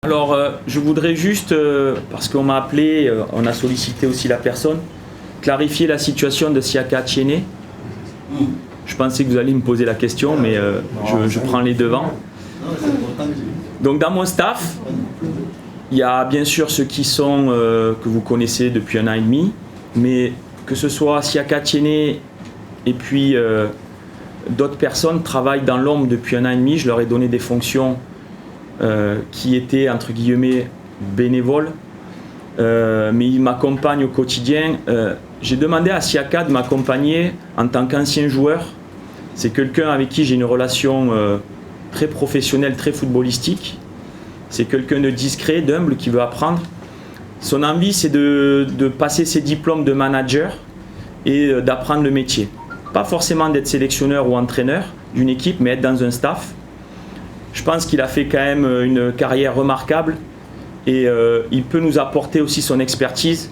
Alors, je voudrais juste, parce qu'on m'a appelé, on a sollicité aussi la personne, clarifier la situation de Siaka Atiene. Je pensais que vous alliez me poser la question, mais je prends les devants. Donc, dans mon staff, il y a bien sûr ceux qui sont, que vous connaissez depuis 1 an et demi, mais que ce soit Siaka Atiene et puis d'autres personnes travaillent dans l'ombre depuis 1 an et demi. Je leur ai donné des fonctions qui étaient entre guillemets bénévoles, mais ils m'accompagnent au quotidien. J'ai demandé à Siaka de m'accompagner en tant qu'ancien joueur. C'est quelqu'un avec qui j'ai une relation très professionnelle, très footballistique. C'est quelqu'un de discret, d'humble, qui veut apprendre. Son envie, c'est de passer ses diplômes de manager et d'apprendre le métier. Pas forcément d'être sélectionneur ou entraîneur d'une équipe, mais être dans un staff. Je pense qu'il a fait quand même une carrière remarquable et il peut nous apporter aussi son expertise.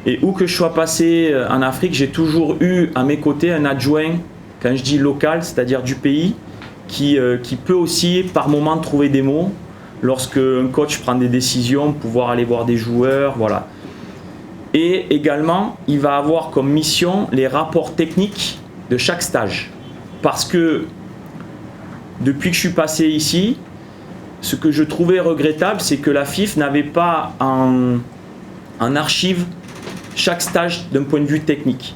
Et où que je sois passé en Afrique, j'ai toujours eu à mes côtés un adjoint, quand je dis local, c'est-à-dire du pays, qui peut aussi par moment trouver des mots lorsque un coach prend des décisions, pouvoir aller voir des joueurs, voilà. Et également, il va avoir comme mission les rapports techniques de chaque stage. Parce que depuis que je suis passé ici, ce que je trouvais regrettable, c'est que la FIF n'avait pas en archive chaque stage d'un point de vue technique.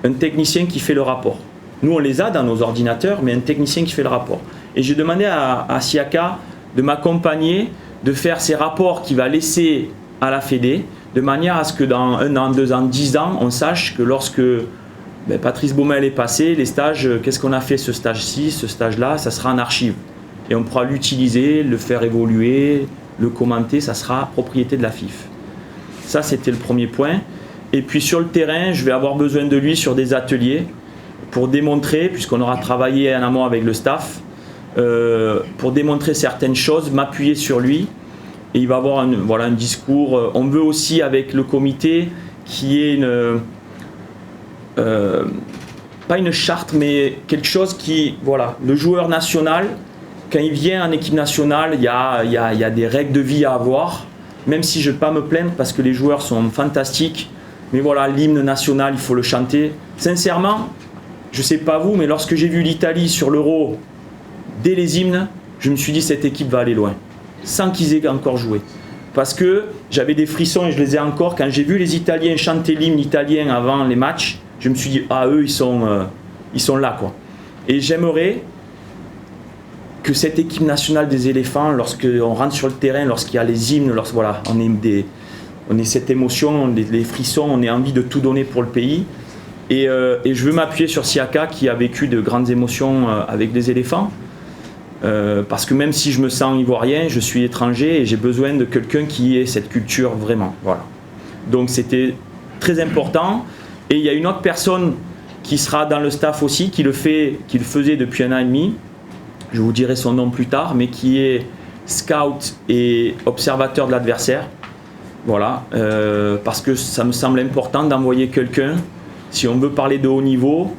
Un technicien qui fait le rapport. Nous, on les a dans nos ordinateurs, mais un technicien qui fait le rapport. Et j'ai demandé à Siaka de m'accompagner, de faire ces rapports qu'il va laisser à la Fédé, de manière à ce que dans 1 an, 2 ans, 10 ans, on sache que lorsque Patrice Baumel est passé, les stages, qu'est-ce qu'on a fait ce stage-ci, ce stage-là, ça sera en archive. Et on pourra l'utiliser, le faire évoluer, le commenter, ça sera propriété de la FIF. Ça, c'était le premier point. Et puis sur le terrain, je vais avoir besoin de lui sur des ateliers pour démontrer, puisqu'on aura travaillé en amont avec le staff, pour démontrer certaines choses, m'appuyer sur lui. Et il va avoir un discours. On veut aussi avec le comité qui est pas une charte, mais quelque chose qui, voilà, le joueur national, quand il vient en équipe nationale, il y a des règles de vie à avoir, même si je ne vais pas me plaindre parce que les joueurs sont fantastiques. Mais voilà, l'hymne national, il faut le chanter. Sincèrement, je ne sais pas vous, mais lorsque j'ai vu l'Italie sur l'Euro, dès les hymnes, je me suis dit cette équipe va aller loin, sans qu'ils aient encore joué. Parce que j'avais des frissons et je les ai encore. Quand j'ai vu les Italiens chanter l'hymne italien avant les matchs, je me suis dit, ah eux, ils sont là, quoi. Et j'aimerais que cette équipe nationale des éléphants, lorsqu'on rentre sur le terrain, lorsqu'il y a les hymnes, voilà, on est cette émotion, les frissons, on a envie de tout donner pour le pays. Et je veux m'appuyer sur Siaka qui a vécu de grandes émotions avec les éléphants. Parce que même si je me sens ivoirien, je suis étranger et j'ai besoin de quelqu'un qui ait cette culture vraiment. Voilà. Donc c'était très important. Et il y a une autre personne qui sera dans le staff aussi, qui le faisait depuis 1 an et demi. Je vous dirai son nom plus tard, mais qui est scout et observateur de l'adversaire. Voilà, parce que ça me semble important d'envoyer quelqu'un. Si on veut parler de haut niveau,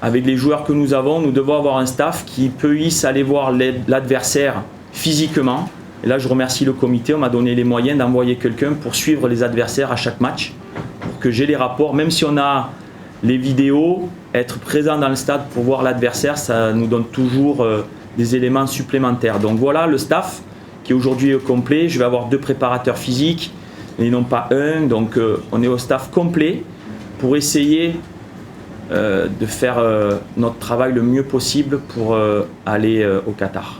avec les joueurs que nous avons, nous devons avoir un staff qui puisse aller voir l'adversaire physiquement. Et là, je remercie le comité, on m'a donné les moyens d'envoyer quelqu'un pour suivre les adversaires à chaque match, pour que j'ai les rapports, même si on a les vidéos, être présent dans le stade pour voir l'adversaire, ça nous donne toujours des éléments supplémentaires. Donc voilà le staff qui est aujourd'hui complet. Je vais avoir 2 préparateurs physiques et non pas 1. Donc on est au staff complet pour essayer de faire notre travail le mieux possible pour aller au Qatar.